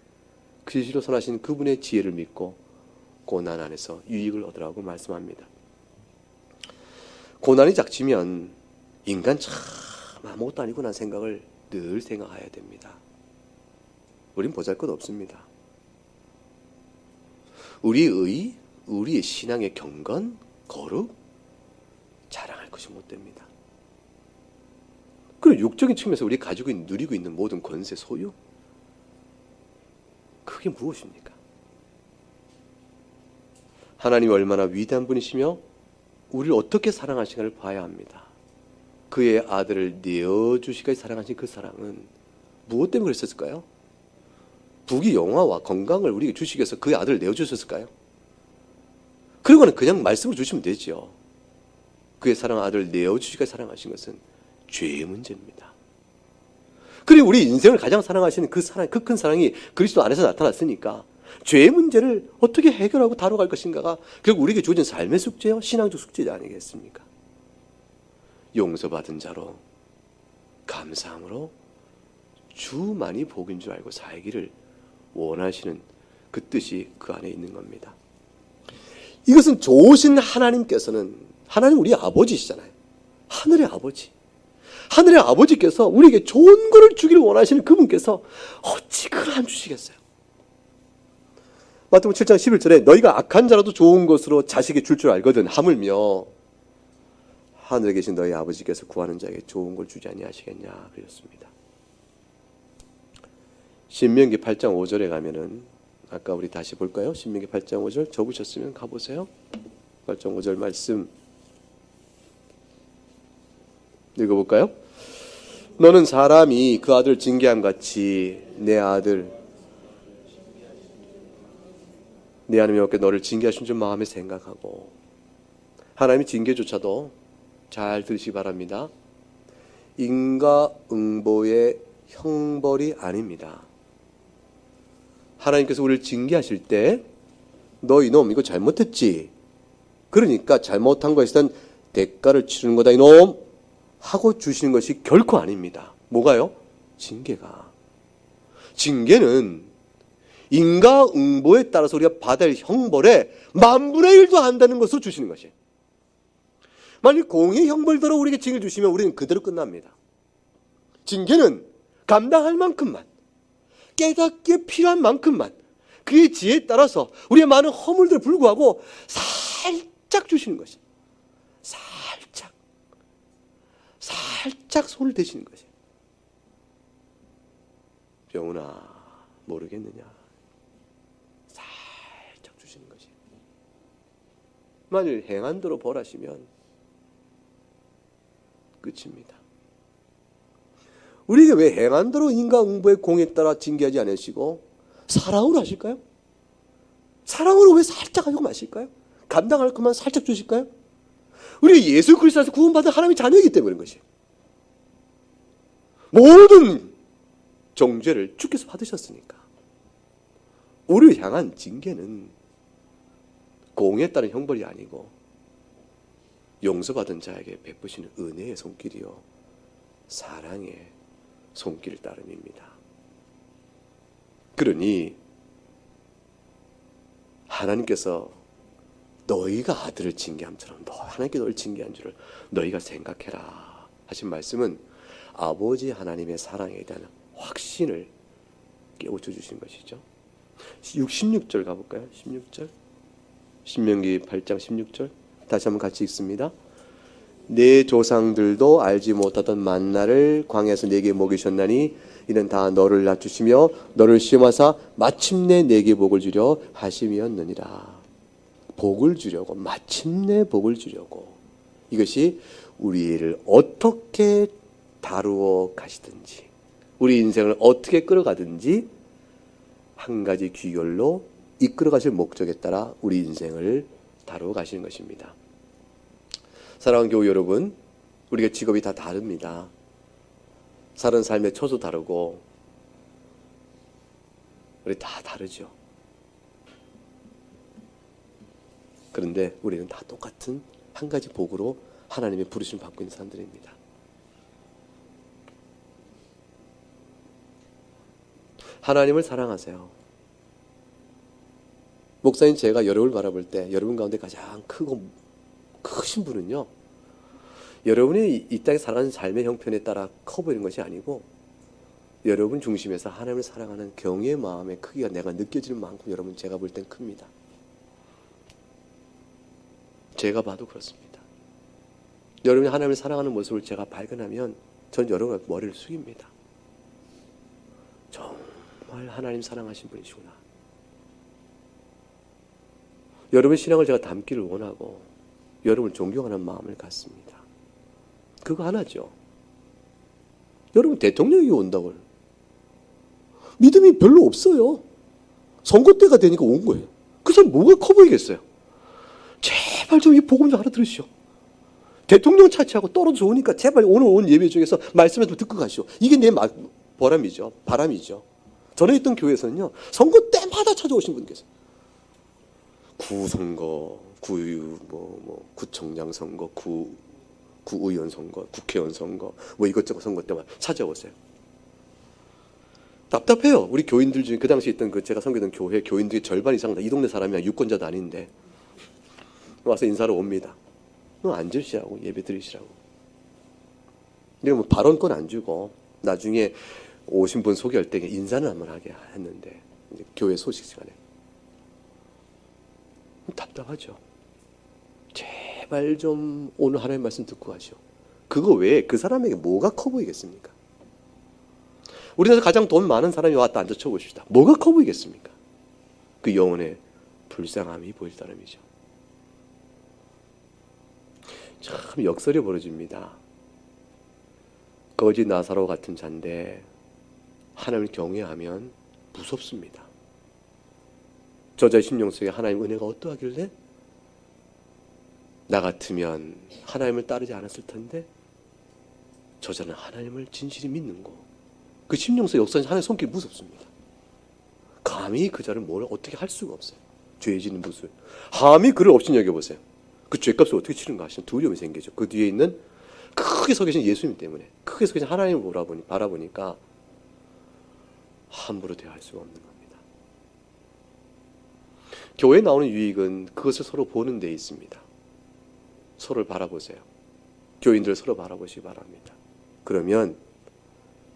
S1: 진실로 선하신 그분의 지혜를 믿고 고난 안에서 유익을 얻으라고 말씀합니다. 고난이 닥치면 인간 참 아무것도 아니구나 생각을 늘 생각해야 됩니다. 우린 보잘것없습니다. 우리의 신앙의 경건, 거룩 자랑할 것이 못 됩니다. 그리고 육적인 측면에서 우리 가지고 있는, 누리고 있는 모든 권세, 소유, 그게 무엇입니까? 하나님이 얼마나 위대한 분이시며 우리를 어떻게 사랑하시는가를 봐야 합니다. 그의 아들을 내어주시기까지 사랑하신 그 사랑은 무엇 때문에 그랬을까요? 부귀 영화와 건강을 우리에게 주시기 위해서 그의 아들을 내어주셨을까요? 그리고는 그냥 말씀을 주시면 되죠. 그의 사랑한 아들을 내어주시기까지 사랑하신 것은 죄의 문제입니다. 그리고 우리 인생을 가장 사랑하시는 그 사랑, 그 큰 사랑이 그리스도 안에서 나타났으니까 죄의 문제를 어떻게 해결하고 다뤄갈 것인가가 결국 우리에게 주어진 삶의 숙제요, 신앙적 숙제 아니겠습니까? 용서받은 자로 감사함으로 주만이 복인 줄 알고 살기를 원하시는 그 뜻이 그 안에 있는 겁니다. 이것은 좋으신 하나님께서는, 하나님 우리 아버지시잖아요. 하늘의 아버지. 하늘의 아버지께서 우리에게 좋은 것을 주기를 원하시는 그분께서 어찌 그걸 안 주시겠어요? 마태복음 7장 11절에 너희가 악한 자라도 좋은 것으로 자식에게 줄 줄 알거든 하물며 하늘에 계신 너희 아버지께서 구하는 자에게 좋은 걸 주지 아니하시겠냐 그랬습니다. 신명기 8장 5절에 가면은 아까 우리 다시 볼까요? 신명기 8장 5절 적으셨으면 가보세요. 8장 5절 말씀 읽어볼까요? 너는 사람이 그 아들을 징계함 같이 내 하나님이 너를 징계하신 줄 마음에 생각하고. 하나님의 징계조차도 잘 들으시기 바랍니다. 인과응보의 형벌이 아닙니다. 하나님께서 우리를 징계하실 때 너 이놈 이거 잘못했지, 그러니까 잘못한 것에 대한 대가를 치르는 거다 이놈 하고 주시는 것이 결코 아닙니다. 뭐가요? 징계는 인과응보에 따라서 우리가 받을 형벌의 10,000분의 1도 한다는 것으로 주시는 것이에요. 만약 공의 형벌대로 우리에게 징계를 주시면 우리는 그대로 끝납니다. 징계는 감당할 만큼만, 깨닫기에 필요한 만큼만, 그의 지혜에 따라서 우리의 많은 허물들에 불구하고 살짝 주시는 것이에요. 살짝 손을 대시는 것이에요. 병훈아 모르겠느냐, 살짝 주시는 것이에요. 만일 행한 대로 벌하시면 끝입니다. 우리에게 왜 행한 대로 인과응보의 공에 따라 징계하지 않으시고 사랑으로 하실까요? 사랑으로 왜 살짝 하시고 마실까요? 감당할 것만 살짝 주실까요? 우리가 예수 그리스도 안에서 구원받은 하나님의 자녀이기 때문인 것이에요. 모든 정죄를 주께서 받으셨으니까 우리를 향한 징계는 공에 따른 형벌이 아니고 용서받은 자에게 베푸시는 은혜의 손길이요 사랑의 손길 따름입니다. 그러니 하나님께서 너희가 아들을 징계함처럼 하나님께 너를 징계한 줄을 너희가 생각해라 하신 말씀은 아버지 하나님의 사랑에 대한 확신을 깨우쳐 주신 것이죠. 16절 가볼까요? 16절 신명기 8장 16절 다시 한번 같이 읽습니다. 내 조상들도 알지 못하던 만나를 광야에서 내게 먹이셨나니 이는 다 너를 낮추시며 너를 시험하사 마침내 내게 복을 주려 하심이었느니라. 복을 주려고, 마침내 복을 주려고. 이것이 우리를 어떻게 다루어 가시든지 우리 인생을 어떻게 끌어가든지 한 가지 귀결로 이끌어 가실 목적에 따라 우리 인생을 다루어 가시는 것입니다. 사랑하는 교우 여러분, 우리가 직업이 다 다릅니다. 사는 삶의 처도 다르고 우리 다 다르죠. 그런데 우리는 다 똑같은 한 가지 복으로 하나님의 부르심을 받고 있는 사람들입니다. 하나님을 사랑하세요. 목사님 제가 여러분을 바라볼 때 여러분 가운데 가장 크신 분은요, 여러분이 이 땅에 살아가는 삶의 형편에 따라 커 보이는 것이 아니고 여러분 중심에서 하나님을 사랑하는 경외의 마음의 크기가 내가 느껴지는 만큼 여러분 제가 볼 땐 큽니다. 제가 봐도 그렇습니다. 여러분이 하나님을 사랑하는 모습을 제가 발견하면 전 여러분의 머리를 숙입니다. 정말 하나님 사랑하신 분이시구나. 여러분 신앙을 제가 담기를 원하고 여러분을 존경하는 마음을 갖습니다. 그거 하나죠. 여러분 대통령이 온다고요. 믿음이 별로 없어요. 선거 때가 되니까 온 거예요. 그 사람 뭐가 커 보이겠어요? 제발 좀 이 복음 좀 알아들으시오. 대통령 차치하고 떨어져 좋으니까 제발 오늘 온 예배 중에서 말씀을 좀 듣고 가시오. 이게 내 보람이죠. 바람이죠. 전에 있던 교회에서는요. 선거 때마다 찾아오신 분 계세요. 구선거, 구청장 선거, 구의원 선거, 국회의원 선거, 뭐 이것저것 선거 때마다 찾아오세요. 답답해요. 우리 교인들 중에 그 당시 있던 제가 섬기던 교회 교인들이 절반 이상 다 이 동네 사람이야. 유권자도 아닌데 와서 인사로 옵니다. 앉으시라고 예배 드리시라고. 근데 뭐 발언권 안 주고 나중에 오신 분 소개할 때 인사는 한번 하게 했는데 이제 교회 소식 시간에 답답하죠. 제발 좀 오늘 하나님 말씀 듣고 가시오. 그거 외에 그 사람에게 뭐가 커 보이겠습니까? 우리나라에서 가장 돈 많은 사람이 왔다 앉아 쳐보십시다. 뭐가 커 보이겠습니까? 그 영혼의 불쌍함이 보일 사람이죠. 참 역설이 벌어집니다. 거지 나사로 같은 자인데 하나님을 경외하면 무섭습니다. 저자의 심령 속에 하나님 은혜가 어떠하길래 나 같으면 하나님을 따르지 않았을 텐데 저자는 하나님을 진실히 믿는 거. 그 심령 속에 역사하는 하나님의 손길이 무섭습니다. 감히 그 자를 뭘 어떻게 할 수가 없어요. 죄 짓는 모습. 감히 그를 없인 여겨보세요. 그 죄값을 어떻게 치는가 하시는 두려움이 생기죠. 그 뒤에 있는 크게 서 계신 예수님 때문에 크게 서 계신 하나님을 바라보니까 함부로 대할 수가 없는 겁니다. 교회에 나오는 유익은 그것을 서로 보는 데 있습니다. 서로를 바라보세요. 교인들 서로 바라보시기 바랍니다. 그러면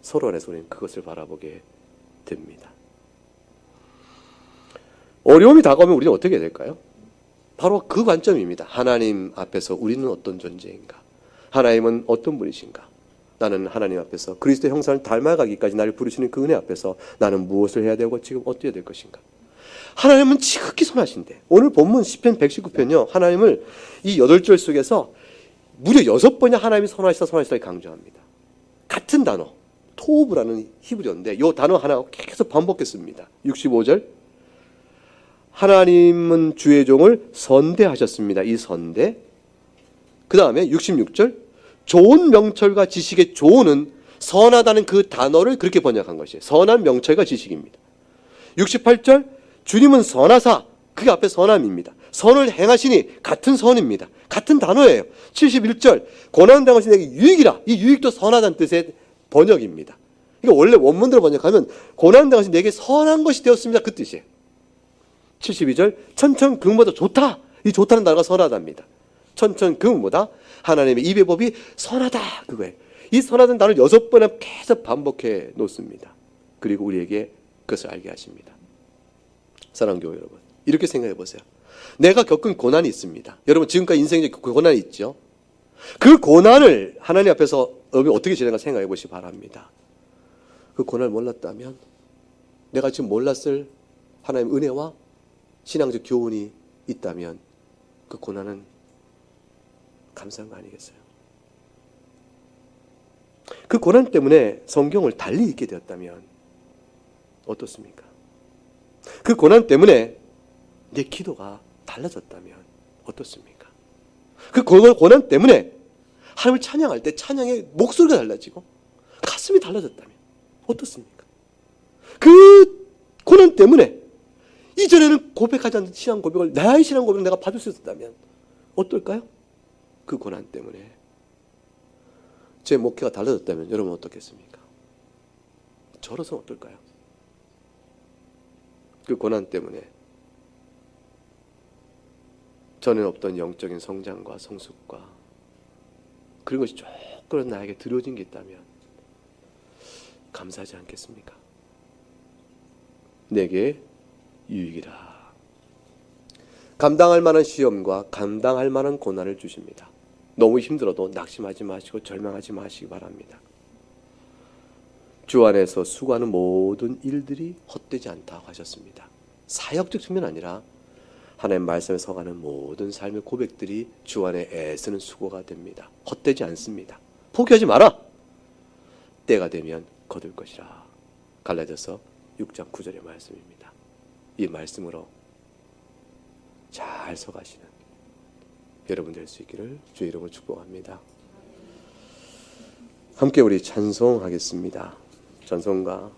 S1: 서로 안에서 우리는 그것을 바라보게 됩니다. 어려움이 다가오면 우리는 어떻게 될까요? 바로 그 관점입니다. 하나님 앞에서 우리는 어떤 존재인가? 하나님은 어떤 분이신가? 나는 하나님 앞에서 그리스도의 형상을 닮아가기까지 나를 부르시는 그 은혜 앞에서 나는 무엇을 해야 되고 지금 어떻게 될 것인가? 하나님은 지극히 선하신데 오늘 본문 시편 119편요. 하나님을 이 8절 속에서 무려 6번이나 하나님이 선하시다 강조합니다. 같은 단어 토브라는 히브리어인데 이 단어 하나 계속 반복했습니다. 65절 하나님은 주의 종을 선대하셨습니다. 이 선대. 그 다음에 66절 좋은 명철과 지식의 좋은 선하다는 그 단어를 그렇게 번역한 것이에요. 선한 명철과 지식입니다. 68절 주님은 선하사 그게 앞에 선함입니다. 선을 행하시니 같은 선입니다. 같은 단어예요. 71절 고난당하신 내게 유익이라. 이 유익도 선하다는 뜻의 번역입니다. 그러니까 원래 원문대로 번역하면 고난당하신 내게 선한 것이 되었습니다. 그 뜻이에요. 72절 천천금보다 좋다. 이 좋다는 단어가 선하다입니다. 천천금보다 하나님의 입의 법이 선하다. 그거예요. 이 선하다는 단어를 6번을 계속 반복해 놓습니다. 그리고 우리에게 그것을 알게 하십니다. 사랑하는 교회 여러분, 이렇게 생각해 보세요. 내가 겪은 고난이 있습니다. 여러분 지금까지 인생에 고난이 있죠. 그 고난을 하나님 앞에서 어떻게 지내는가 생각해 보시기 바랍니다. 그 고난을 몰랐다면 내가 지금 몰랐을 하나님의 은혜와 신앙적 교훈이 있다면 그 고난은 감사한 거 아니겠어요? 그 고난 때문에 성경을 달리 읽게 되었다면 어떻습니까? 그 고난 때문에 내 기도가 달라졌다면 어떻습니까? 그 고난 때문에 하나님을 찬양할 때 찬양의 목소리가 달라지고 가슴이 달라졌다면 어떻습니까? 그 고난 때문에 이전에는 고백하지 않는 신앙 고백을 나의 신앙 고백을 내가 받을 수 있었다면 어떨까요? 그 고난 때문에 제 목회가 달라졌다면 여러분 어떻겠습니까? 저로서는 어떨까요? 그 고난 때문에 전에 없던 영적인 성장과 성숙과 그런 것이 조금 나에게 들어진 게 있다면 감사하지 않겠습니까? 내게 유익이라. 감당할 만한 시험과 감당할 만한 고난을 주십니다. 너무 힘들어도 낙심하지 마시고 절망하지 마시기 바랍니다. 주 안에서 수고하는 모든 일들이 헛되지 않다고 하셨습니다. 사역적 측면 아니라 하나님 말씀에 서가는 모든 삶의 고백들이 주 안에 애쓰는 수고가 됩니다. 헛되지 않습니다. 포기하지 마라. 때가 되면 거둘 것이라. 갈라디아서 6장 9절의 말씀입니다. 이 말씀으로 잘 서가시는 여러분 될 수 있기를 주의 이름으로 축복합니다. 함께 우리 찬송하겠습니다. 찬송가